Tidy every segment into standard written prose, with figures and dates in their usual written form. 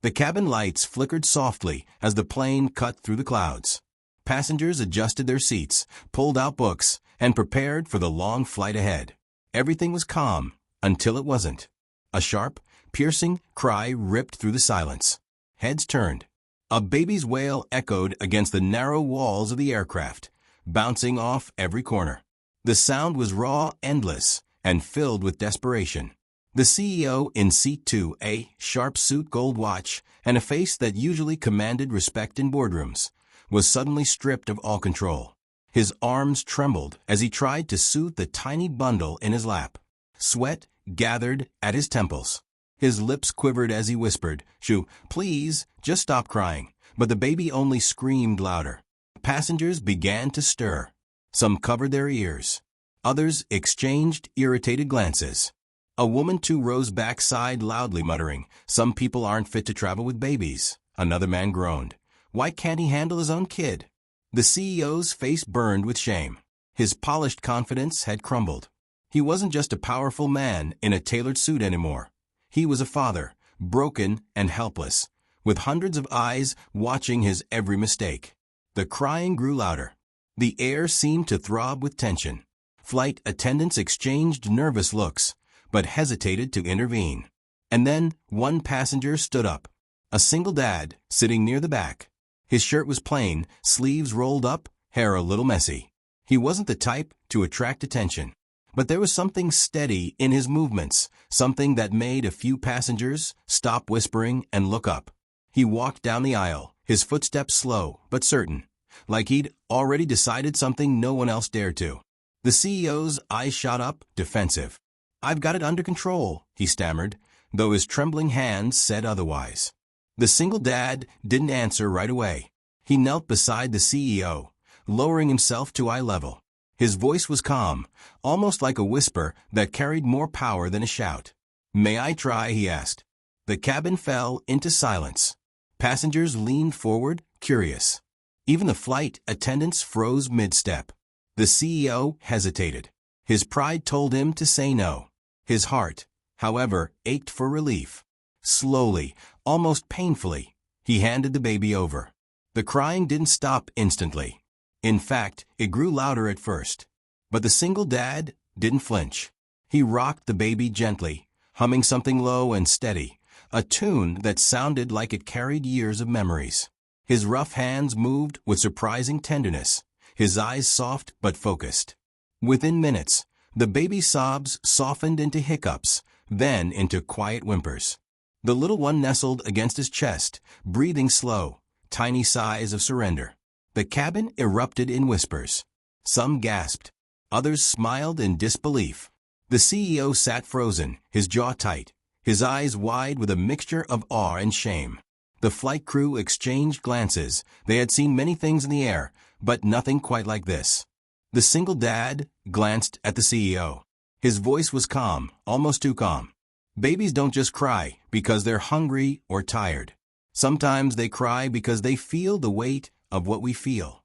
The cabin lights flickered softly as the plane cut through the clouds. Passengers adjusted their seats, pulled out books, and prepared for the long flight ahead. Everything was calm, until it wasn't. A sharp, piercing cry ripped through the silence. Heads turned. A baby's wail echoed against the narrow walls of the aircraft, bouncing off every corner. The sound was raw, endless, and filled with desperation. The CEO in seat 2, a sharp suit gold watch, and a face that usually commanded respect in boardrooms, was suddenly stripped of all control. His arms trembled as he tried to soothe the tiny bundle in his lap. Sweat gathered at his temples. His lips quivered as he whispered, "Shoo, please, just stop crying." But the baby only screamed louder. Passengers began to stir. Some covered their ears. Others exchanged irritated glances. A woman too rose backside loudly muttering, "Some people aren't fit to travel with babies." Another man groaned, "Why can't he handle his own kid?" The CEO's face burned with shame. His polished confidence had crumbled. He wasn't just a powerful man in a tailored suit anymore. He was a father, broken and helpless, with hundreds of eyes watching his every mistake. The crying grew louder. The air seemed to throb with tension. Flight attendants exchanged nervous looks, but hesitated to intervene. And then one passenger stood up. A single dad, sitting near the back. His shirt was plain, sleeves rolled up, hair a little messy. He wasn't the type to attract attention. But there was something steady in his movements, something that made a few passengers stop whispering and look up. He walked down the aisle, his footsteps slow but certain, like he'd already decided something no one else dared to. The CEO's eyes shot up, defensive. "I've got it under control," he stammered, though his trembling hands said otherwise. The single dad didn't answer right away. He knelt beside the CEO, lowering himself to eye level. His voice was calm, almost like a whisper that carried more power than a shout. "May I try?" he asked. The cabin fell into silence. Passengers leaned forward, curious. Even the flight attendants froze mid-step. The CEO hesitated. His pride told him to say no. His heart, however, ached for relief. Slowly, almost painfully, he handed the baby over. The crying didn't stop instantly. In fact, it grew louder at first. But the single dad didn't flinch. He rocked the baby gently, humming something low and steady, a tune that sounded like it carried years of memories. His rough hands moved with surprising tenderness, his eyes soft but focused. Within minutes, the baby's sobs softened into hiccups, then into quiet whimpers. The little one nestled against his chest, breathing slow, tiny sighs of surrender. The cabin erupted in whispers. Some gasped. Others smiled in disbelief. The CEO sat frozen, his jaw tight, his eyes wide with a mixture of awe and shame. The flight crew exchanged glances. They had seen many things in the air, but nothing quite like this. The single dad glanced at the CEO. His voice was calm, almost too calm. "Babies don't just cry because they're hungry or tired. Sometimes they cry because they feel the weight of what we feel."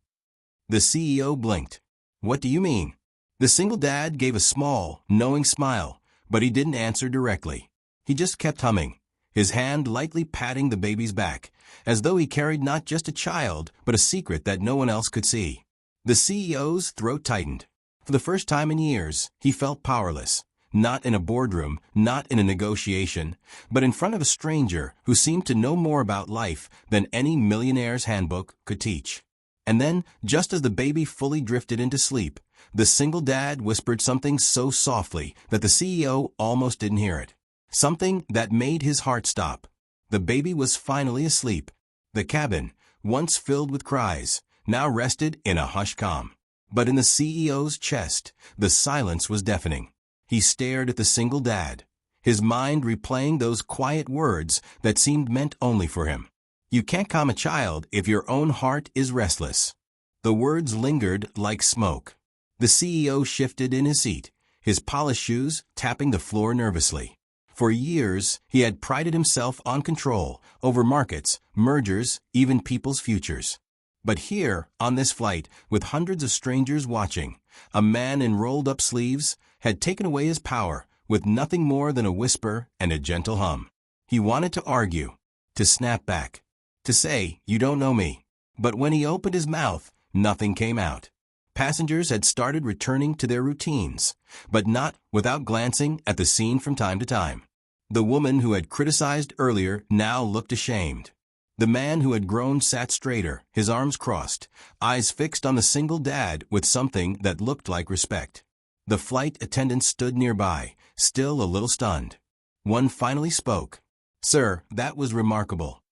The CEO blinked. "What do you mean?" The single dad gave a small, knowing smile, but he didn't answer directly. He just kept humming, his hand lightly patting the baby's back, as though he carried not just a child, but a secret that no one else could see. The CEO's throat tightened. For the first time in years, he felt powerless. Not in a boardroom, not in a negotiation, but in front of a stranger who seemed to know more about life than any millionaire's handbook could teach. And then, just as the baby fully drifted into sleep, the single dad whispered something so softly that the CEO almost didn't hear it. Something that made his heart stop. The baby was finally asleep. The cabin, once filled with cries, now rested in a hushed calm. But in the CEO's chest, the silence was deafening. He stared at the single dad, his mind replaying those quiet words that seemed meant only for him. "You can't calm a child if your own heart is restless." The words lingered like smoke. The CEO shifted in his seat, his polished shoes tapping the floor nervously. For years, he had prided himself on control over markets, mergers, even people's futures. But here, on this flight, with hundreds of strangers watching, a man in rolled-up sleeves had taken away his power with nothing more than a whisper and a gentle hum. He wanted to argue. to snap back, to say, "You don't know me." But when he opened his mouth, nothing came out. Passengers had started returning to their routines, but not without glancing at the scene from time to time. The woman who had criticized earlier now looked ashamed. The man who had grown sat straighter, his arms crossed, eyes fixed on the single dad with something that looked like respect. The flight attendant stood nearby, still a little stunned. One finally spoke. "Sir, that was remarkable."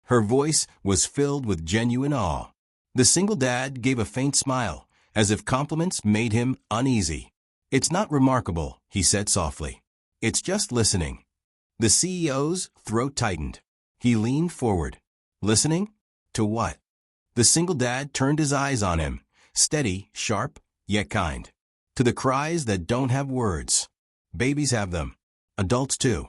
Her voice was filled with genuine awe. The single dad gave a faint smile, as if compliments made him uneasy. "It's not remarkable," he said softly. "It's just listening." The CEO's throat tightened. He leaned forward. Listening? To what? The single dad turned his eyes on him, steady, sharp, yet kind. To the cries that don't have words. Babies have them. Adults too.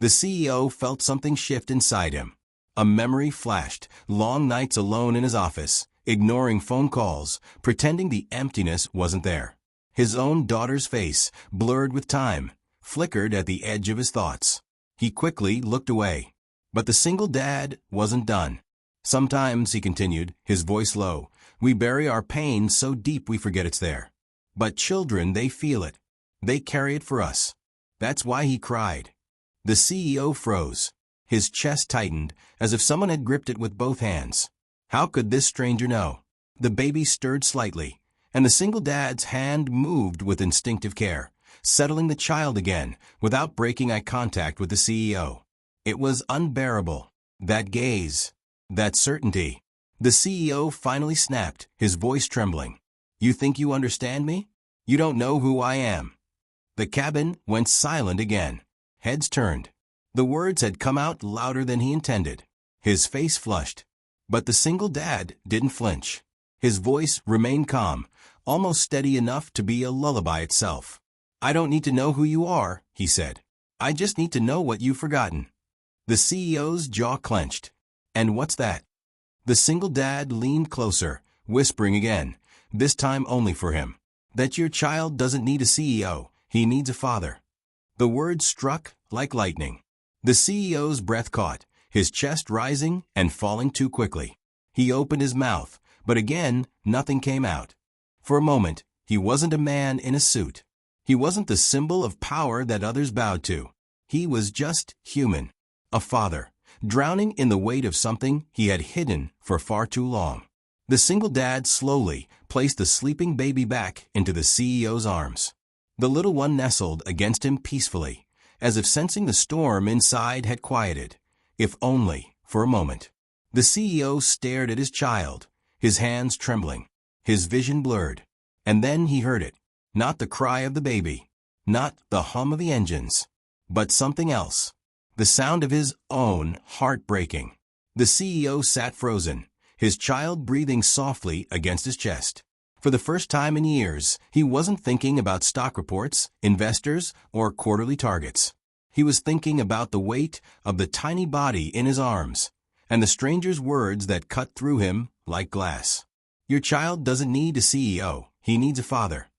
The CEO felt something shift inside him. A memory flashed, long nights alone in his office, ignoring phone calls, pretending the emptiness wasn't there. His own daughter's face, blurred with time, flickered at the edge of his thoughts. He quickly looked away. But the single dad wasn't done. "Sometimes," he continued, his voice low, "we bury our pain so deep we forget it's there. But children, they feel it. They carry it for us. That's why he cried." The CEO froze. His chest tightened, as if someone had gripped it with both hands. How could this stranger know? The baby stirred slightly, and the single dad's hand moved with instinctive care, settling the child again, without breaking eye contact with the CEO. It was unbearable. That gaze. That certainty. The CEO finally snapped, his voice trembling. "You think you understand me? You don't know who I am." The cabin went silent again. Heads turned. The words had come out louder than he intended. His face flushed. But the single dad didn't flinch. His voice remained calm, almost steady enough to be a lullaby itself. "I don't need to know who you are," he said. "I just need to know what you've forgotten." The CEO's jaw clenched. "And what's that?" The single dad leaned closer, whispering again, this time only for him. "That your child doesn't need a CEO, he needs a father." The words struck like lightning. The CEO's breath caught, his chest rising and falling too quickly. He opened his mouth, but again, nothing came out. For a moment, he wasn't a man in a suit. He wasn't the symbol of power that others bowed to. He was just human. A father, drowning in the weight of something he had hidden for far too long. The single dad slowly placed the sleeping baby back into the CEO's arms. The little one nestled against him peacefully, as if sensing the storm inside had quieted, if only for a moment. The CEO stared at his child, his hands trembling, his vision blurred. And then he heard it. Not the cry of the baby, not the hum of the engines, but something else. The sound of his own heart breaking. The CEO sat frozen, his child breathing softly against his chest. For the first time in years, he wasn't thinking about stock reports, investors, or quarterly targets. He was thinking about the weight of the tiny body in his arms, and the stranger's words that cut through him like glass. "Your child doesn't need a CEO, he needs a father."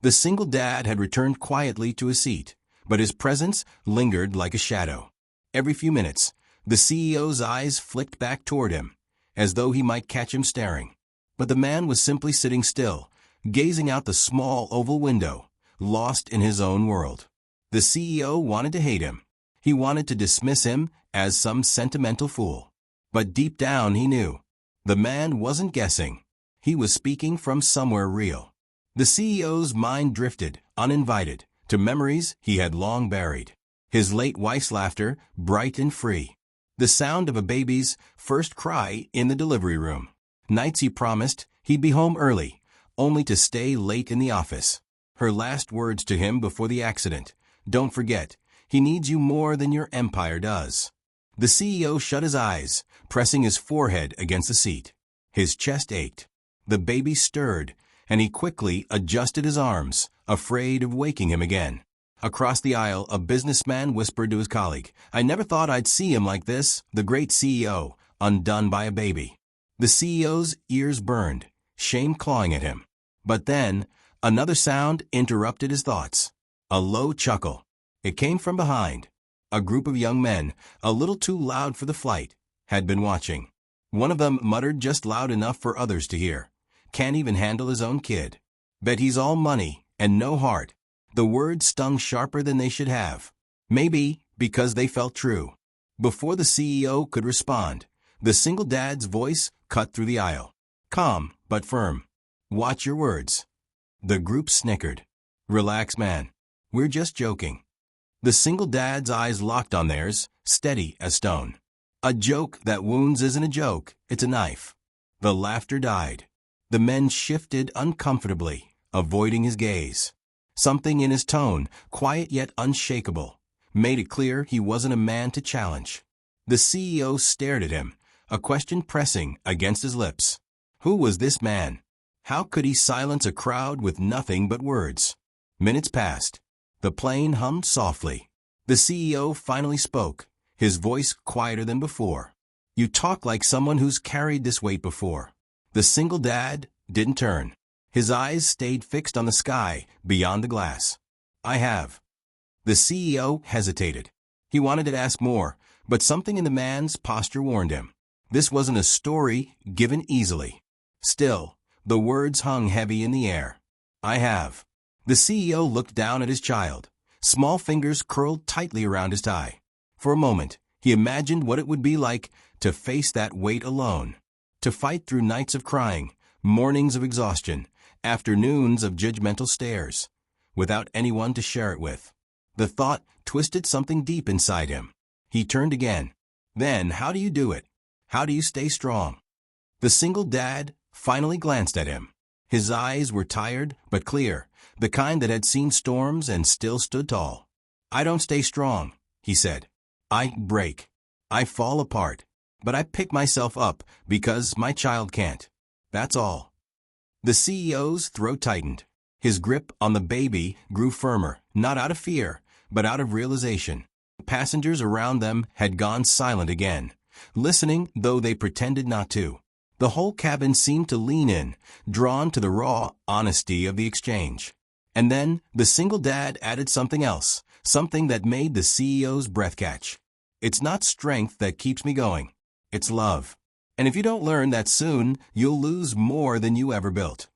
The single dad had returned quietly to his seat, but his presence lingered like a shadow. Every few minutes, the CEO's eyes flicked back toward him, as though he might catch him staring. But the man was simply sitting still, gazing out the small oval window, lost in his own world. The CEO wanted to hate him. He wanted to dismiss him as some sentimental fool. But deep down he knew. The man wasn't guessing. He was speaking from somewhere real. The CEO's mind drifted, uninvited, to memories he had long buried. His late wife's laughter, bright and free. The sound of a baby's first cry in the delivery room. Nights he promised he'd be home early, only to stay late in the office. Her last words to him before the accident. "Don't forget, he needs you more than your empire does." The CEO shut his eyes, pressing his forehead against the seat. His chest ached. The baby stirred, and he quickly adjusted his arms, afraid of waking him again. Across the aisle, a businessman whispered to his colleague, "I never thought I'd see him like this, the great CEO, undone by a baby." The CEO's ears burned, shame clawing at him. But then, another sound interrupted his thoughts. A low chuckle. It came from behind. A group of young men, a little too loud for the flight, had been watching. One of them muttered just loud enough for others to hear. Can't even handle his own kid. Bet he's all money and no heart. The words stung sharper than they should have. Maybe because they felt true. Before the CEO could respond, the single dad's voice cut through the aisle. Calm, but firm. Watch your words. The group snickered. Relax, man. We're just joking. The single dad's eyes locked on theirs, steady as stone. A joke that wounds isn't a joke, it's a knife. The laughter died. The men shifted uncomfortably, avoiding his gaze. Something in his tone, quiet yet unshakable, made it clear he wasn't a man to challenge. The CEO stared at him, a question pressing against his lips. Who was this man? How could he silence a crowd with nothing but words? Minutes passed. The plane hummed softly. The CEO finally spoke, his voice quieter than before. You talk like someone who's carried this weight before. The single dad didn't turn. His eyes stayed fixed on the sky beyond the glass. I have. The CEO hesitated. He wanted to ask more, but something in the man's posture warned him. This wasn't a story given easily. Still, the words hung heavy in the air. I have. The CEO looked down at his child, small fingers curled tightly around his tie. For a moment, he imagined what it would be like to face that weight alone, to fight through nights of crying, mornings of exhaustion, afternoons of judgmental stares, without anyone to share it with. The thought twisted something deep inside him. He turned again. Then, how do you do it? How do you stay strong? The single dad finally glanced at him. His eyes were tired but clear, the kind that had seen storms and still stood tall. I don't stay strong, he said. I break. I fall apart. But I pick myself up because my child can't. That's all. The CEO's throat tightened. His grip on the baby grew firmer, not out of fear, but out of realization. Passengers around them had gone silent again, listening though they pretended not to. The whole cabin seemed to lean in, drawn to the raw honesty of the exchange. And then the single dad added something else, something that made the CEO's breath catch. It's not strength that keeps me going. It's love. And if you don't learn that soon, you'll lose more than you ever built.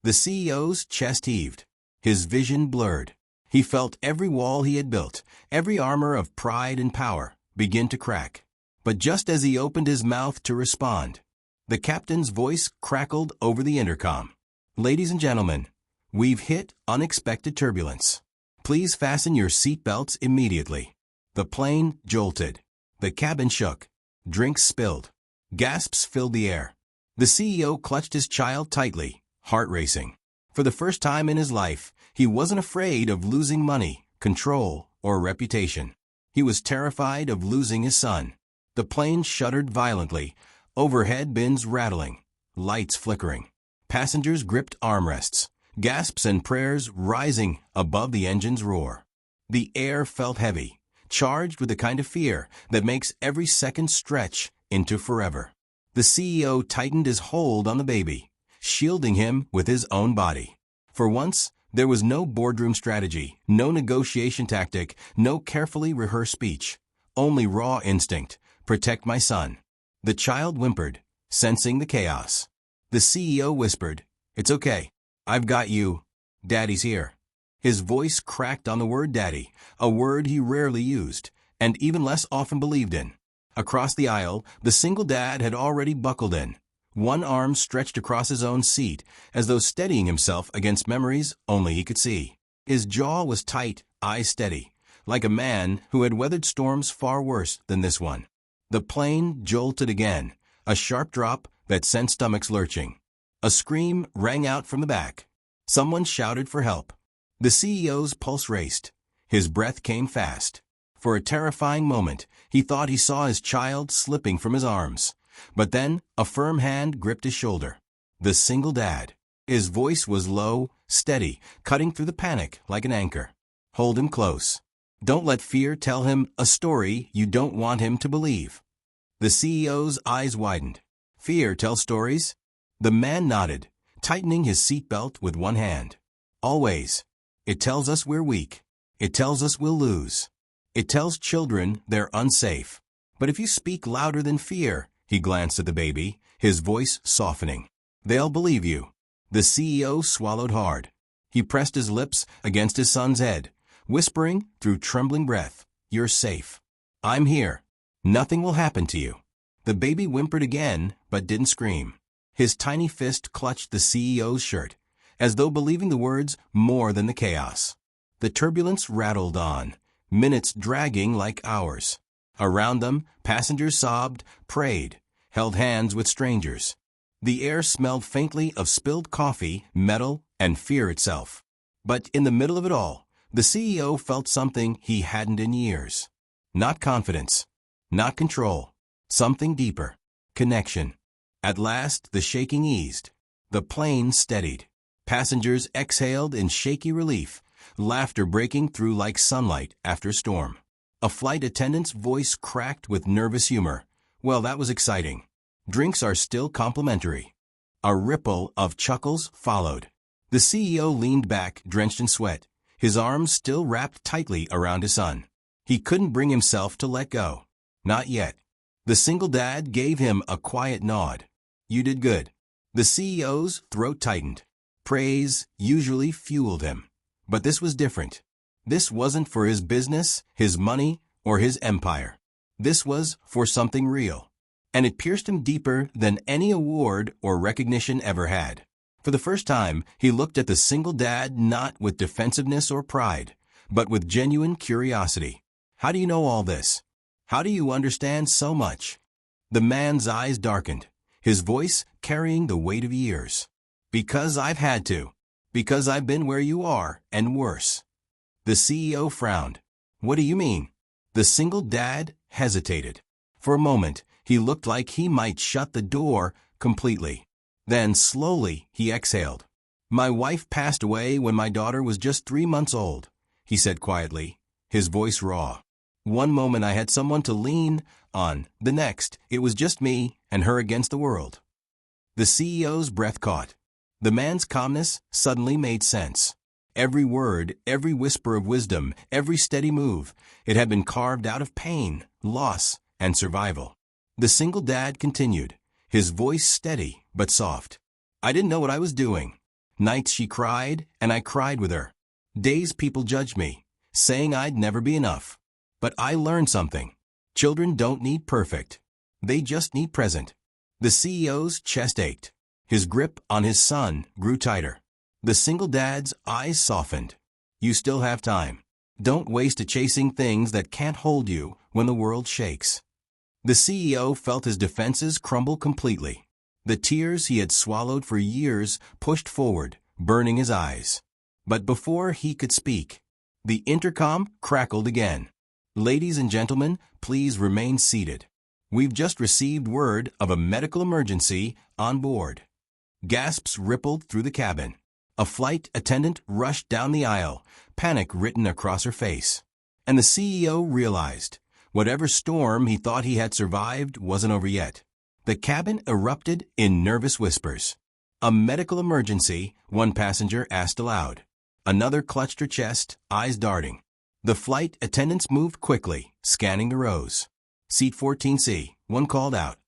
The CEO's chest heaved. His vision blurred. He felt every wall he had built, every armor of pride and power, begin to crack. But just as he opened his mouth to respond, the captain's voice crackled over the intercom. Ladies and gentlemen, we've hit unexpected turbulence. Please fasten your seatbelts immediately. The plane jolted. The cabin shook. Drinks spilled. Gasps filled the air. The CEO clutched his child tightly, heart racing. For the first time in his life, he wasn't afraid of losing money, control, or reputation. He was terrified of losing his son. The plane shuddered violently, overhead bins rattling, lights flickering. Passengers gripped armrests, gasps and prayers rising above the engine's roar. The air felt heavy, charged with the kind of fear that makes every second stretch into forever. The CEO tightened his hold on the baby, shielding him with his own body. For once, there was no boardroom strategy, no negotiation tactic, no carefully rehearsed speech. Only raw instinct. Protect my son. The child whimpered, sensing the chaos. The CEO whispered, It's okay. I've got you. Daddy's here. His voice cracked on the word daddy, a word he rarely used, and even less often believed in. Across the aisle, the single dad had already buckled in, one arm stretched across his own seat, as though steadying himself against memories only he could see. His jaw was tight, eyes steady, like a man who had weathered storms far worse than this one. The plane jolted again, a sharp drop that sent stomachs lurching. A scream rang out from the back. Someone shouted for help. The CEO's pulse raced. His breath came fast. For a terrifying moment, he thought he saw his child slipping from his arms. But then, a firm hand gripped his shoulder. The single dad. His voice was low, steady, cutting through the panic like an anchor. Hold him close. Don't let fear tell him a story you don't want him to believe. The CEO's eyes widened. Fear tells stories? The man nodded, tightening his seatbelt with one hand. Always. It tells us we're weak. It tells us we'll lose. It tells children they're unsafe. But if you speak louder than fear, he glanced at the baby, his voice softening. They'll believe you. The CEO swallowed hard. He pressed his lips against his son's head, whispering through trembling breath, "You're safe. I'm here. Nothing will happen to you." The baby whimpered again, but didn't scream. His tiny fist clutched the CEO's shirt, as though believing the words more than the chaos. The turbulence rattled on, minutes dragging like hours. Around them, passengers sobbed, prayed, held hands with strangers. The air smelled faintly of spilled coffee, metal, and fear itself. But in the middle of it all, the CEO felt something he hadn't in years. Not confidence, not control, something deeper. Connection. At last, the shaking eased. The plane steadied. Passengers exhaled in shaky relief, laughter breaking through like sunlight after a storm. A flight attendant's voice cracked with nervous humor. "Well, that was exciting. Drinks are still complimentary." A ripple of chuckles followed. The CEO leaned back, drenched in sweat, his arms still wrapped tightly around his son. He couldn't bring himself to let go. Not yet. The single dad gave him a quiet nod. "You did good." The CEO's throat tightened. Praise usually fueled him. But this was different. This wasn't for his business, his money, or his empire. This was for something real. And it pierced him deeper than any award or recognition ever had. For the first time, he looked at the single dad not with defensiveness or pride, but with genuine curiosity. "How do you know all this? How do you understand so much?" The man's eyes darkened, his voice carrying the weight of years. "Because I've had to. Because I've been where you are, and worse." The CEO frowned. "What do you mean?" The single dad hesitated. For a moment, he looked like he might shut the door completely. Then, slowly, he exhaled. "My wife passed away when my daughter was just 3 months old," he said quietly, his voice raw. "One moment I had someone to lean on, the next, it was just me and her against the world." The CEO's breath caught. The man's calmness suddenly made sense. Every word, every whisper of wisdom, every steady move, it had been carved out of pain, loss, and survival. The single dad continued, his voice steady but soft. "I didn't know what I was doing. Nights she cried, and I cried with her. Days people judged me, saying I'd never be enough. But I learned something. Children don't need perfect. They just need present." The CEO's chest ached. His grip on his son grew tighter. The single dad's eyes softened. "You still have time. Don't waste it chasing things that can't hold you when the world shakes." The CEO felt his defenses crumble completely. The tears he had swallowed for years pushed forward, burning his eyes. But before he could speak, the intercom crackled again. "Ladies and gentlemen, please remain seated. We've just received word of a medical emergency on board." Gasps rippled through the cabin. A flight attendant rushed down the aisle, panic written across her face. And the CEO realized, whatever storm he thought he had survived wasn't over yet. The cabin erupted in nervous whispers. "A medical emergency," one passenger asked aloud. Another clutched her chest, eyes darting. The flight attendants moved quickly, scanning the rows. "Seat 14C, one called out.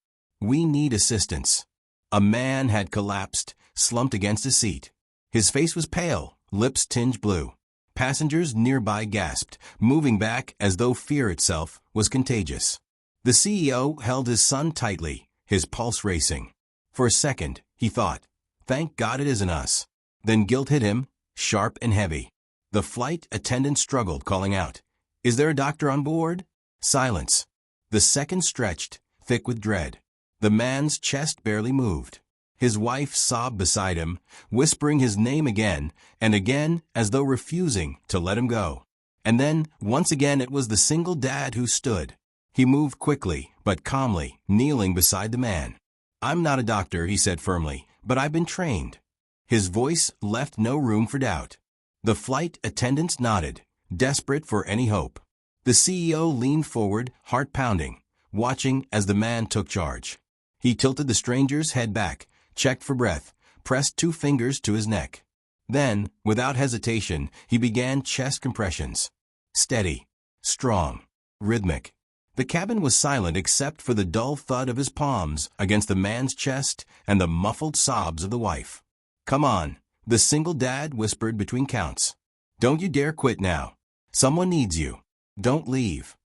We need assistance." A man had collapsed, slumped against a seat. His face was pale, lips tinged blue. Passengers nearby gasped, moving back as though fear itself was contagious. The CEO held his son tightly, his pulse racing. For a second, he thought, "Thank God it isn't us." Then guilt hit him, sharp and heavy. The flight attendant struggled, calling out, "Is there a doctor on board?" Silence. The seconds stretched, thick with dread. The man's chest barely moved. His wife sobbed beside him, whispering his name again and again as though refusing to let him go. And then, once again, it was the single dad who stood. He moved quickly, but calmly, kneeling beside the man. "I'm not a doctor," he said firmly, "but I've been trained." His voice left no room for doubt. The flight attendants nodded, desperate for any hope. The CEO leaned forward, heart pounding, watching as the man took charge. He tilted the stranger's head back, checked for breath, pressed 2 fingers to his neck. Then, without hesitation, he began chest compressions. Steady, strong, rhythmic. The cabin was silent except for the dull thud of his palms against the man's chest and the muffled sobs of the wife. "Come on," the single dad whispered between counts. "Don't you dare quit now. Someone needs you. Don't leave."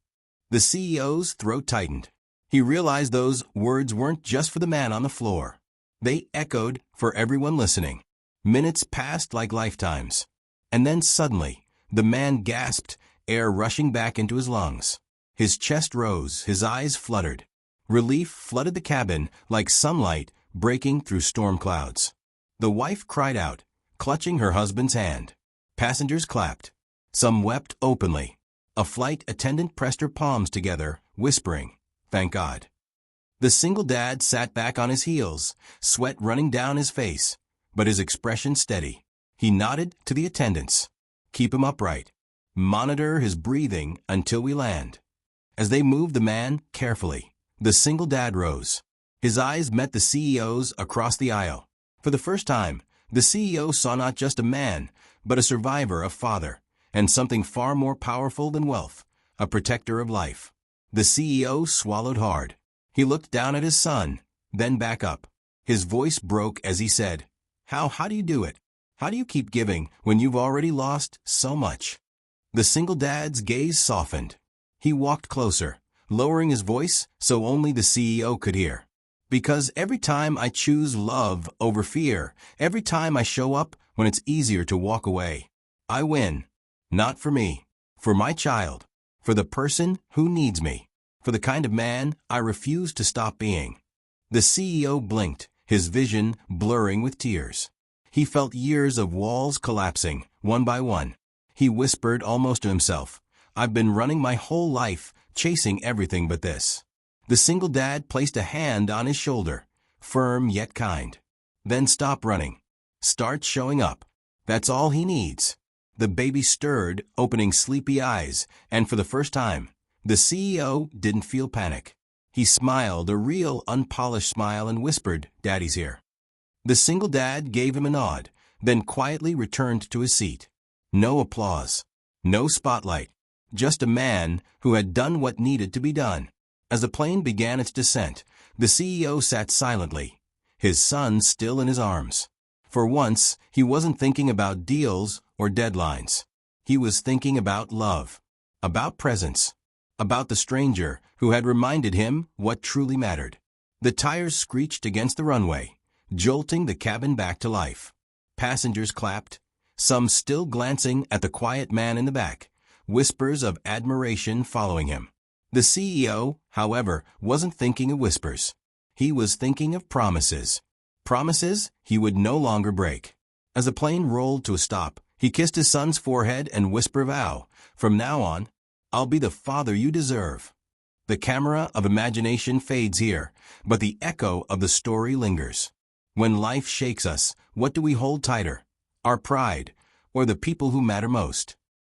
The CEO's throat tightened. He realized those words weren't just for the man on the floor. They echoed for everyone listening. Minutes passed like lifetimes. And then suddenly, the man gasped, air rushing back into his lungs. His chest rose, his eyes fluttered. Relief flooded the cabin like sunlight breaking through storm clouds. The wife cried out, clutching her husband's hand. Passengers clapped. Some wept openly. A flight attendant pressed her palms together, whispering, "Thank God." The single dad sat back on his heels, sweat running down his face, but his expression steady. He nodded to the attendants. "Keep him upright. Monitor his breathing until we land." As they moved the man carefully, the single dad rose. His eyes met the CEO's across the aisle. For the first time, the CEO saw not just a man, but a survivor, a father, and something far more powerful than wealth, a protector of life. The CEO swallowed hard. He looked down at his son, then back up. His voice broke as he said, How do you do it? How do you keep giving when you've already lost so much?" The single dad's gaze softened. He walked closer, lowering his voice so only the CEO could hear. "Because every time I choose love over fear, every time I show up when it's easier to walk away, I win. Not for me, for my child, for the person who needs me, for the kind of man I refuse to stop being." The CEO blinked, his vision blurring with tears. He felt years of walls collapsing, one by one. He whispered almost to himself, "I've been running my whole life, chasing everything but this." The single dad placed a hand on his shoulder, firm yet kind. "Then stop running. Start showing up. That's all he needs." The baby stirred, opening sleepy eyes, and for the first time, the CEO didn't feel panic. He smiled, a real, unpolished smile, and whispered, "Daddy's here." The single dad gave him a nod, then quietly returned to his seat. No applause. No spotlight. Just a man who had done what needed to be done. As the plane began its descent, the CEO sat silently, his son still in his arms. For once, he wasn't thinking about deals or deadlines. He was thinking about love, about presence, about the stranger who had reminded him what truly mattered. The tires screeched against the runway, jolting the cabin back to life. Passengers clapped, some still glancing at the quiet man in the back, whispers of admiration following him. The CEO, however, wasn't thinking of whispers. He was thinking of promises. Promises he would no longer break. As the plane rolled to a stop, he kissed his son's forehead and whispered a vow, "From now on, I'll be the father you deserve." The camera of imagination fades here, but the echo of the story lingers. When life shakes us, what do we hold tighter? Our pride, or the people who matter most?